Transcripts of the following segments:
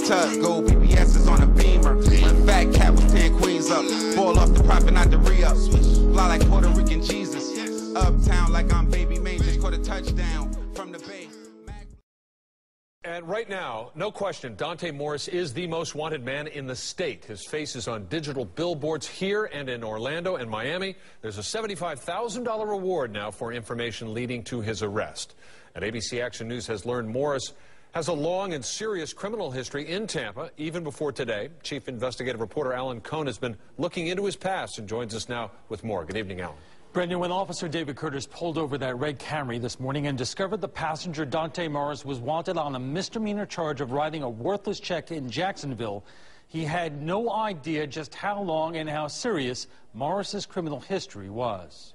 tub, gold BBS's on a beamer. When fat cat was 10 queens up, boil off the profit, not the re-up. Fly like Puerto Rican Jesus, uptown like I'm baby May, just caught a touchdown from the Bay. And right now, no question, Dontae Morris is the most wanted man in the state. His face is on digital billboards here and in Orlando and Miami. There's a $75,000 reward now for information leading to his arrest. And ABC Action News has learned Morris has a long and serious criminal history in Tampa, even before today. Chief investigative reporter Alan Cohn has been looking into his past and joins us now with more. Good evening, Alan. Brendan, when Officer David Curtis pulled over that red Camry this morning and discovered the passenger Dontae Morris was wanted on a misdemeanor charge of writing a worthless check in Jacksonville, he had no idea just how long and how serious Morris's criminal history was.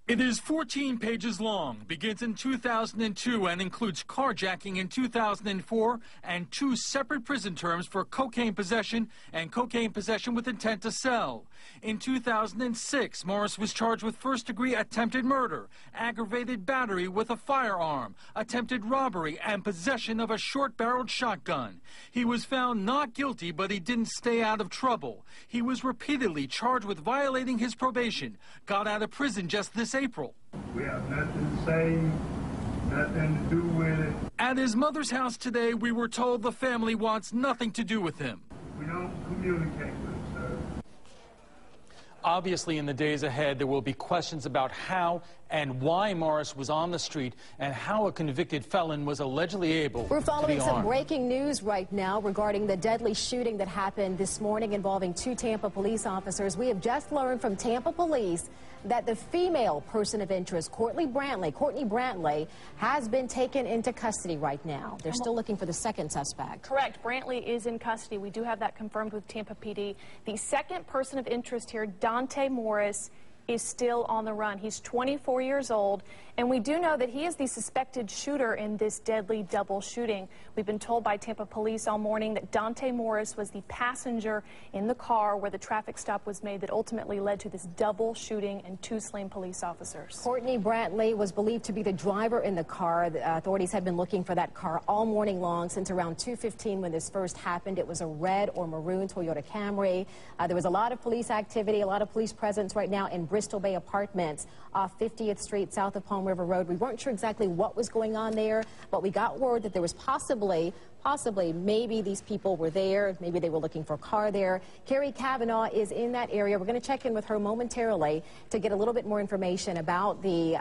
It is 14 pages long, begins in 2002 and includes carjacking in 2004 and 2 separate prison terms for cocaine possession and cocaine possession with intent to sell. In 2006, Morris was charged with first-degree attempted murder, aggravated battery with a firearm, attempted robbery, and possession of a short-barreled shotgun. He was found not guilty, but he didn't stay out of trouble. He was repeatedly charged with violating his probation, got out of prison just this April. We have nothing to say, nothing to do with it. At his mother's house today, we were told the family wants nothing to do with him. We don't communicate with him, sir. Obviously, in the days ahead, there will be questions about how and why Morris was on the street and how a convicted felon was allegedly able to be armed. We're following some breaking news right now regarding the deadly shooting that happened this morning involving 2 Tampa police officers. We have just learned from Tampa police that the female person of interest, Courtney Brantley, has been taken into custody right now. They're still looking for the second suspect. Correct. Brantley is in custody. We do have that confirmed with Tampa PD. The second person of interest here, Dontae Morris, is still on the run. He's 24 years old, and we do know that he is the suspected shooter in this deadly double shooting. We've been told by Tampa police all morning that Dontae Morris was the passenger in the car where the traffic stop was made that ultimately led to this double shooting and 2 slain police officers. Courtney Brantley was believed to be the driver in the car. The authorities have been looking for that car all morning long since around 2:15 when this first happened. It was a red or maroon Toyota Camry. There was a lot of police activity, a lot of police presence right now in Bristol Bay Apartments off 50th Street south of Palm River Road. We weren't sure exactly what was going on there, but we got word that there was possibly maybe these people were there, maybe they were looking for a car there. Carrie Kavanaugh is in that area. We're going to check in with her momentarily to get a little bit more information about the,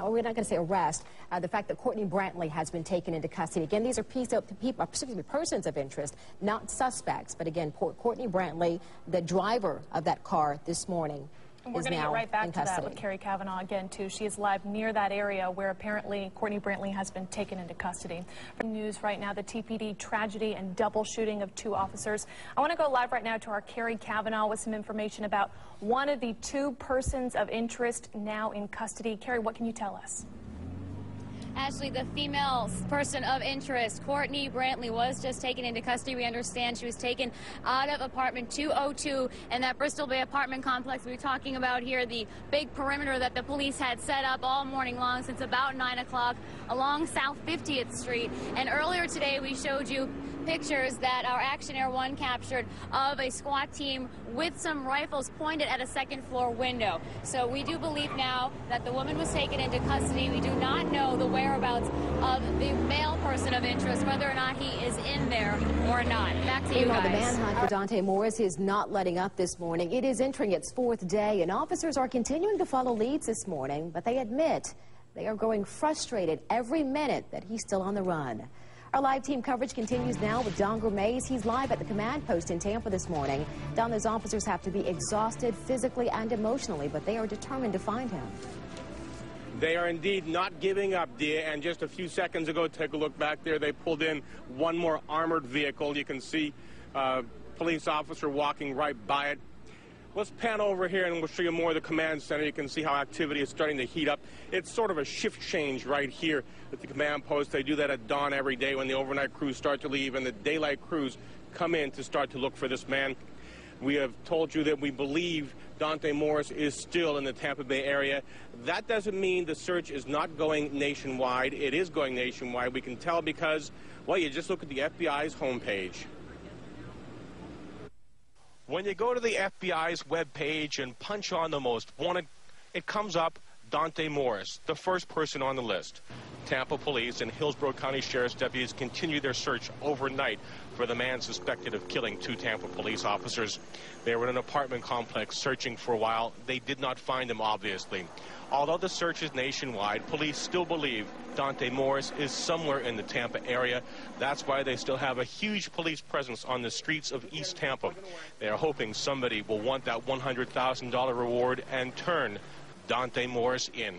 we're not going to say arrest, the fact that Courtney Brantley has been taken into custody. Again, these are persons of interest, not suspects. But again, Courtney Brantley, the driver of that car this morning, and we're going to get right back to that with Carrie Kavanaugh again, too. She is live near that area where apparently Courtney Brantley has been taken into custody. From news right now, the TPD tragedy and double shooting of 2 officers. I want to go live right now to our Carrie Kavanaugh with some information about one of the 2 persons of interest now in custody. Carrie, what can you tell us? Ashley, the female person of interest, Courtney Brantley, was just taken into custody. We understand she was taken out of apartment 202 in that Bristol Bay apartment complex we're talking about here, the big perimeter that the police had set up all morning long since about 9 o'clock along South 50th Street. And earlier today we showed you pictures that our Action Air 1 captured of a SWAT team with some rifles pointed at a second-floor window. So we do believe now that the woman was taken into custody. We do not know the whereabouts of the male person of interest, whether or not he is in there or not. Back to you guys. The manhunt for Dontae Morris is not letting up this morning. It is entering its 4th day, and officers are continuing to follow leads this morning, but they admit they are growing frustrated every minute that he's still on the run. Our live team coverage continues now with Don Gourmet. He's live at the command post in Tampa this morning. Don, those officers have to be exhausted physically and emotionally, but they are determined to find him. They are indeed not giving up, Dia, and just a few seconds ago, take a look back there, they pulled in one more armored vehicle. You can see a police officer walking right by it. Let's pan over here and we'll show you more of the command center. You can see how activity is starting to heat up. It's sort of a shift change right here at the command post. They do that at dawn every day when the overnight crews start to leave and the daylight crews come in to start to look for this man. We have told you that we believe Dontae Morris is still in the Tampa Bay area. That doesn't mean the search is not going nationwide. It is going nationwide. We can tell because, well, you just look at the FBI's homepage. When you go to the FBI's webpage and punch on the most wanted, it comes up Dontae Morris, the first person on the list. Tampa police and Hillsborough County Sheriff's deputies continue their search overnight for the man suspected of killing 2 Tampa police officers. They were in an apartment complex searching for a while. They did not find him, obviously. Although the search is nationwide, police still believe Dontae Morris is somewhere in the Tampa area. That's why they still have a huge police presence on the streets of East Tampa. They are hoping somebody will want that $100,000 reward and turn Dontae Morris in.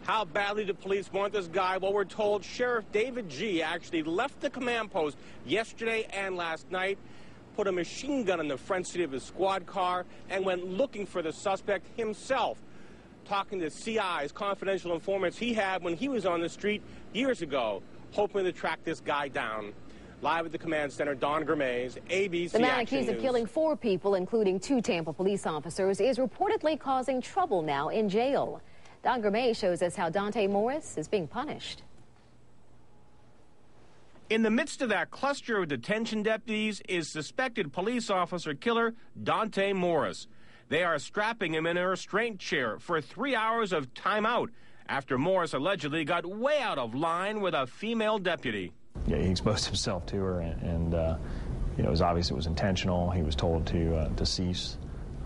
How badly do police want this guy? Well, we're told Sheriff David G. actually left the command post yesterday and last night, put a machine gun in the front seat of his squad car, and went looking for the suspect himself, talking to CIs, confidential informants he had when he was on the street years ago, hoping to track this guy down. Live at the command center, Don Gramez, ABC The man Action accused News. of killing 4 people, including 2 Tampa police officers, is reportedly causing trouble now in jail. Don Gramez shows us how Dontae Morris is being punished. In the midst of that cluster of detention deputies is suspected police officer killer Dontae Morris. They are strapping him in a restraint chair for 3 hours of timeout after Morris allegedly got way out of line with a female deputy. Yeah, he exposed himself to her, and you know, it was obvious it was intentional. He was told to cease.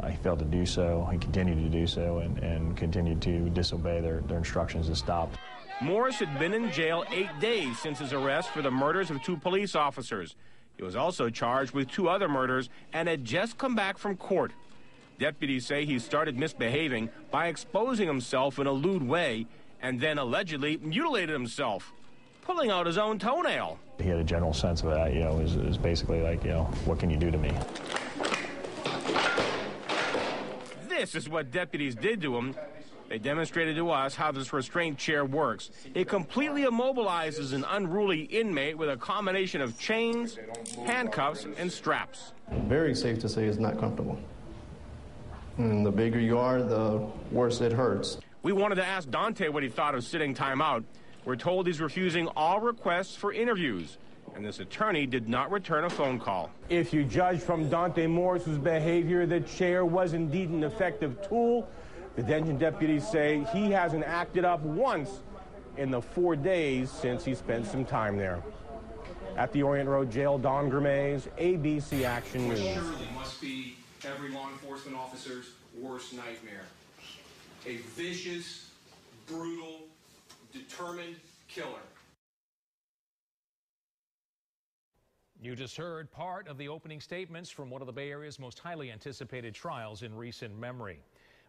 He failed to do so. He continued to do so and continued to disobey their instructions to stop. Morris had been in jail 8 days since his arrest for the murders of 2 police officers. He was also charged with 2 other murders and had just come back from court. Deputies say he started misbehaving by exposing himself in a lewd way and then allegedly mutilated himself, pulling out his own toenail. He had a general sense of that, you know, it was basically like, you know, what can you do to me? This is what deputies did to him. They demonstrated to us how this restraint chair works. It completely immobilizes an unruly inmate with a combination of chains, handcuffs, and straps. Very safe to say it's not comfortable. And the bigger you are, the worse it hurts. We wanted to ask Dontae what he thought of sitting time out. We're told he's refusing all requests for interviews, and this attorney did not return a phone call. If you judge from Dontae Morris's behavior, the chair was indeed an effective tool. The detention deputies say he hasn't acted up once in the 4 days since he spent some time there. At the Orient Road Jail, Don Gramez, ABC Action News. Surely must be every law enforcement officer's worst nightmare. A vicious, brutal, determined killer. You just heard part of the opening statements from one of the Bay Area's most highly anticipated trials in recent memory.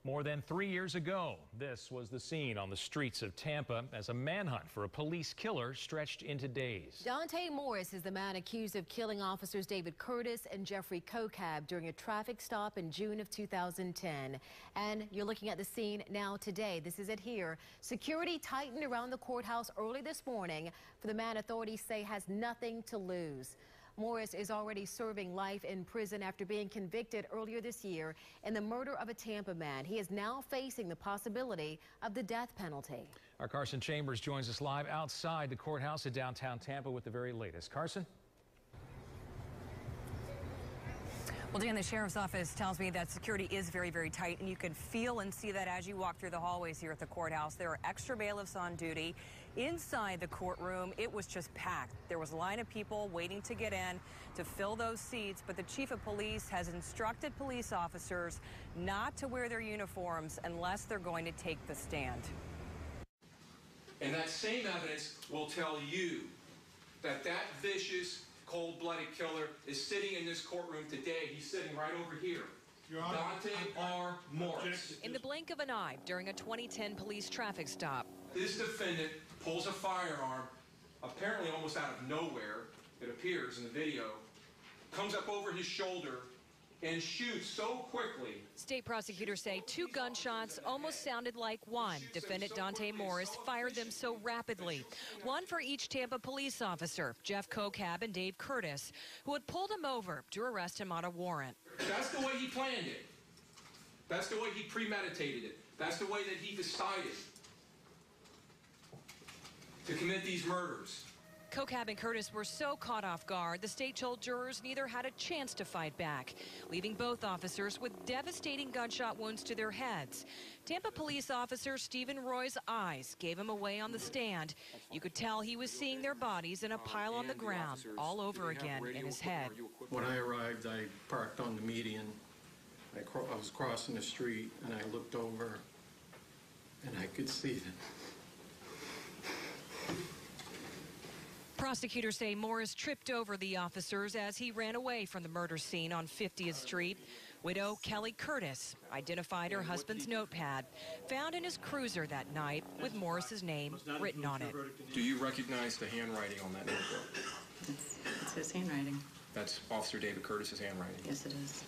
More than 3 years ago, this was the scene on the streets of Tampa as a manhunt for a police killer stretched into days. Dontae Morris is the man accused of killing officers David Curtis and Jeffrey Kokab during a traffic stop in June of 2010. And you're looking at the scene now today. This is it here. Security tightened around the courthouse early this morning for the man authorities say has nothing to lose. Morris is already serving life in prison after being convicted earlier this year in the murder of a Tampa man. He is now facing the possibility of the death penalty. Our Carson Chambers joins us live outside the courthouse in downtown Tampa with the very latest. Carson? Well, Dan, the sheriff's office tells me that security is very, very tight, and you can feel and see that as you walk through the hallways here at the courthouse. There are extra bailiffs on duty. Inside the courtroom, it was just packed. There was a line of people waiting to get in to fill those seats, but the chief of police has instructed police officers not to wear their uniforms unless they're going to take the stand. And that same evidence will tell you that that vicious, cold-blooded killer is sitting in this courtroom today. He's sitting right over here. Dontae R. Morris. In the blink of an eye, during a 2010 police traffic stop, This defendant pulls a firearm, apparently almost out of nowhere, it appears in the video, comes up over his shoulder and shoot so quickly. State prosecutors say 2 gunshots almost sounded like one. Defendant Dontae Morris fired them so rapidly. One for each Tampa police officer, Jeff Kokab and Dave Curtis, who had pulled him over to arrest him on a warrant. That's the way he planned it. That's the way he premeditated it. That's the way that he decided to commit these murders. Kokab and Curtis were so caught off guard, the state told jurors neither had a chance to fight back, leaving both officers with devastating gunshot wounds to their heads. Tampa police officer Stephen Roy's eyes gave him away on the stand. You could tell he was seeing their bodies in a pile on the ground all over again in his head. When I arrived, I parked on the median. I was crossing the street, and I looked over, and I could see them. Prosecutors say Morris tripped over the officers as he ran away from the murder scene on 50th Street. Widow Kelly Curtis identified her husband's notepad, found in his cruiser that night with Morris's name written on it. Do you recognize the handwriting on that notebook? It's his handwriting. That's Officer David Curtis's handwriting. Yes, it is.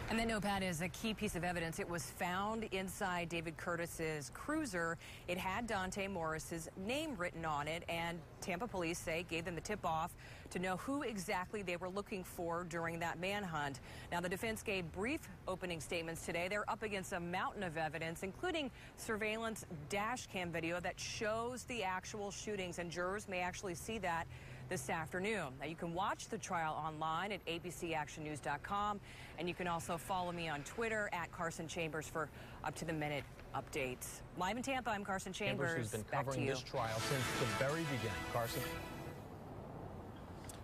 And that notepad is a key piece of evidence. It was found inside David Curtis's cruiser. It had Dontae Morris's name written on it, and Tampa police say gave them the tip-off to know who exactly they were looking for during that manhunt. Now, the defense gave brief opening statements today. They're up against a mountain of evidence, including surveillance dash cam video that shows the actual shootings, and jurors may actually see that this afternoon. Now, you can watch the trial online at abcactionnews.com, and you can also follow me on Twitter at Carson Chambers for up-to-the-minute updates. Live in Tampa, I'm Carson Chambers. Who's been covering this trial since the very beginning. Carson.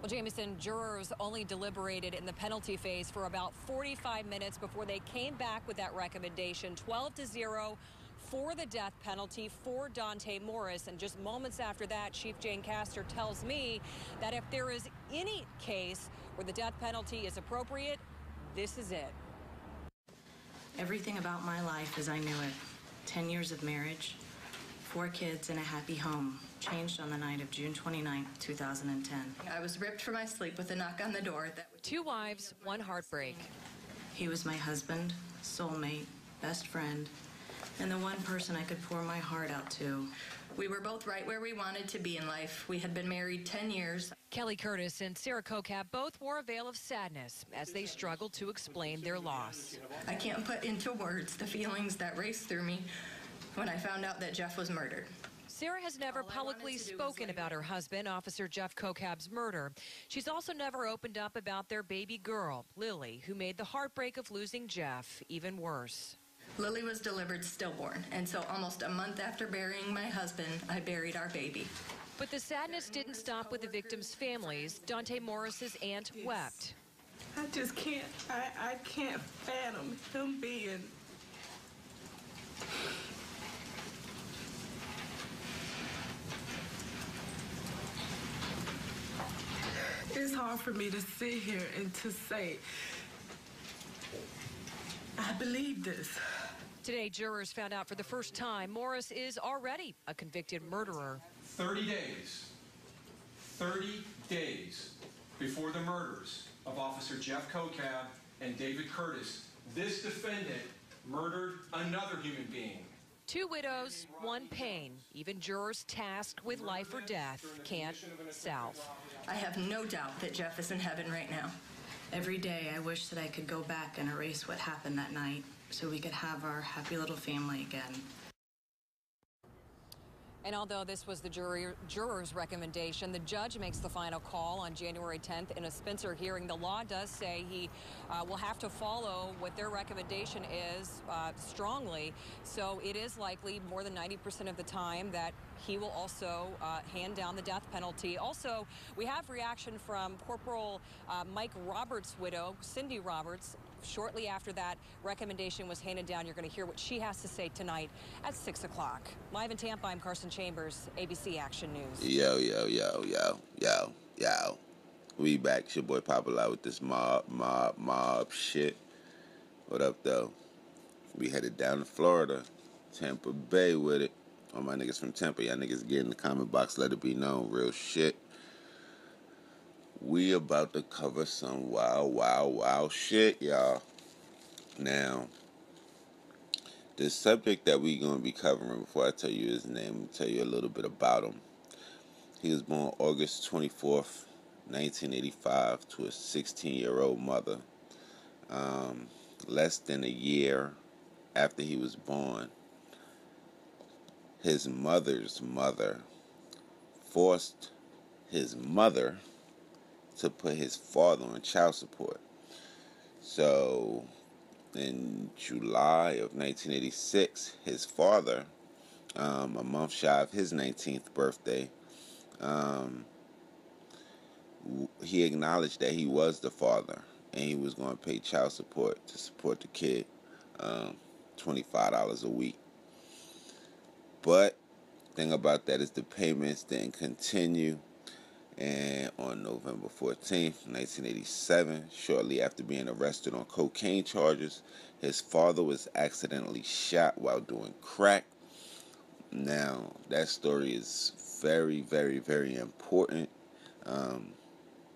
Well, Jamison, jurors only deliberated in the penalty phase for about 45 minutes before they came back with that recommendation, 12-0. For the death penalty for Dontae Morris. And just moments after that, Chief Jane Castor tells me that if there is any case where the death penalty is appropriate, this is it. Everything about my life as I knew it, 10 years of marriage, 4 kids, and a happy home, changed on the night of June 29, 2010. I was ripped from my sleep with a knock on the door. 2 wives, 1 heartbreak. He was my husband, soulmate, best friend, and the one person I could pour my heart out to. We were both right where we wanted to be in life. We had been married 10 years. Kelly Curtis and Sarah Kokab both wore a veil of sadness as they struggled to explain their loss. I can't put into words the feelings that raced through me when I found out that Jeff was murdered. Sarah has never publicly spoken about her husband, Officer Jeff Kokab's murder. She's also never opened up about their baby girl, Lily, who made the heartbreak of losing Jeff even worse. Lily was delivered stillborn, and so almost a month after burying my husband, I buried our baby. But the sadness didn't stop with the victims' families. Dontae Morris's aunt wept. I just can't, I can't fathom him being it's hard for me to sit here and to say, I believe this. Today, jurors found out for the first time Morris is already a convicted murderer. 30 days before the murders of Officer Jeff Kokab and David Curtis, this defendant murdered another human being. 2 widows, 1 pain. Even jurors tasked with life or death can't south. I have no doubt that Jeff is in heaven right now. Every day I wish that I could go back and erase what happened that night so we could have our happy little family again. And although this was the juror's recommendation, the judge makes the final call on January 10th in a Spencer hearing. The law does say he will have to follow what their recommendation is strongly. So it is likely more than 90% of the time that he will also hand down the death penalty. Also, we have reaction from Corporal Mike Roberts' widow, Cindy Roberts. Shortly after that recommendation was handed down, you're going to hear what she has to say tonight at 6 o'clock. Live in Tampa, I'm Carson Chambers, ABC Action News. Yo. We back. It's your boy Popalot with this mob shit. What up, though? We headed down to Florida, Tampa Bay with it. All my niggas from Tampa, y'all niggas get in the comment box, let it be known. Real shit. we about to cover some wild shit, y'all. Now, the subject that we gonna be covering, before I tell you his name, I'll tell you a little bit about him. He was born August 24th, 1985, to a 16-year-old mother. Less than a year after he was born, his mother's mother forced his mother to put his father on child support. So, in July of 1986, his father, a month shy of his 19th birthday, he acknowledged that he was the father and he was going to pay child support to support the kid, $25 a week. But the thing about that is the payments didn't continue, and on November 14th, 1987, shortly after being arrested on cocaine charges, his father was accidentally shot while doing crack. Now, that story is very, very, very important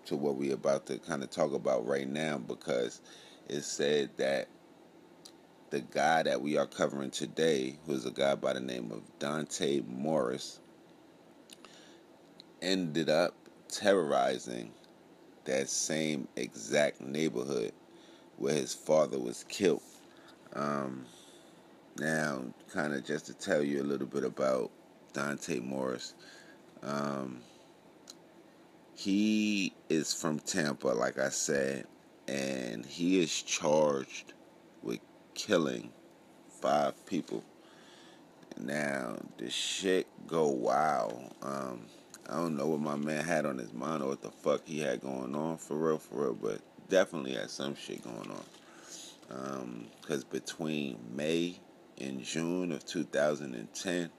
to what we're about to kind of talk about right now, because it said that the guy that we are covering today, who's a guy by the name of Dontae Morris, ended up terrorizing that same exact neighborhood where his father was killed. Now, kind of just to tell you a little bit about Dontae Morris, he is from Tampa, like I said, and he is charged with killing 5 people. Now, the shit go wild. I don't know what my man had on his mind or what the fuck he had going on, for real, but definitely had some shit going on. Because between May and June of 2010,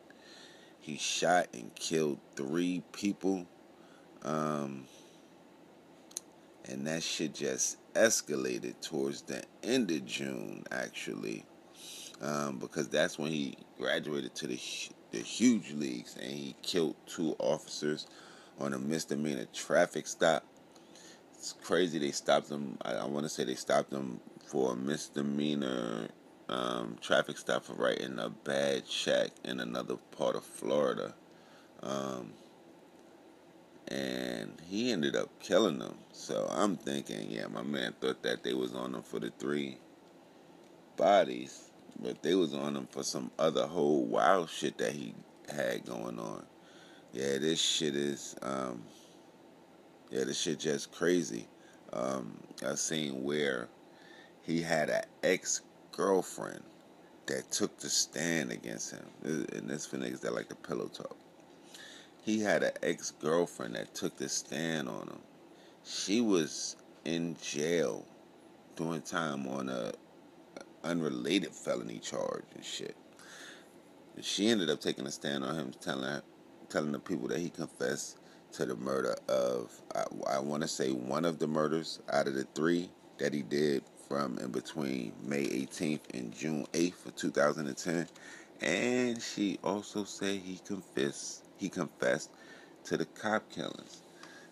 he shot and killed 3 people. And that shit just escalated towards the end of June, actually. Because that's when he graduated to the huge leagues, and he killed 2 officers on a misdemeanor traffic stop. It's crazy. They stopped him. I want to say they stopped him for a misdemeanor traffic stop for writing a bad check in another part of Florida. And he ended up killing them. So I'm thinking, yeah, my man thought that they was on him for the 3 bodies, but they was on him for some other whole wild shit that he had going on. Yeah, this shit is, this shit just crazy. I seen where he had an ex-girlfriend that took the stand against him. And this for niggas that like the pillow talk. He had an ex-girlfriend that took the stand on him. She was in jail doing time on a unrelated felony charge and shit. She ended up taking a stand on him, telling the people that he confessed to the murder of, I want to say, one of the murders out of the 3 that he did from in between May 18th and June 8th of 2010. And she also said he confessed to the cop killings.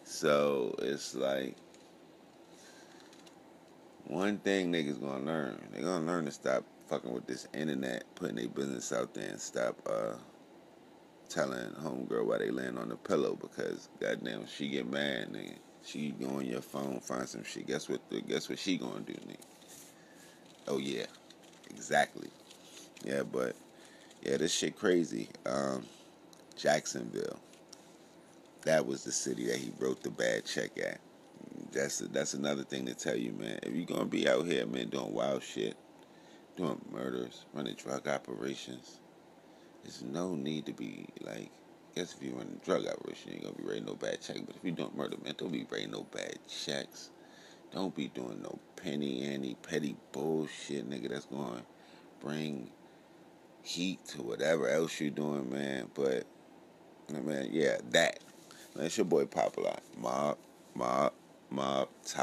So it's like, one thing niggas gonna learn. They gonna learn to stop fucking with this internet, putting their business out there, and stop telling homegirl why they laying on the pillow, because goddamn she get mad, nigga. She go on your phone, find some shit. Guess what she gonna do, nigga? Oh yeah, exactly. Yeah, but yeah, this shit crazy. Jacksonville. That was the city that he wrote the bad check at. That's another thing to tell you, man. If you're gonna be out here, man, doing wild shit, doing murders, running drug operations, there's no need to be like, I guess if you run a drug operation, you ain't gonna be writing no bad check. But if you don't murder, man, don't be writing no bad checks. Don't be doing no penny petty bullshit, nigga, that's gonna bring heat to whatever else you're doing, man. But man, yeah, that. Man, it's your boy Popalot. Mobb, Ty.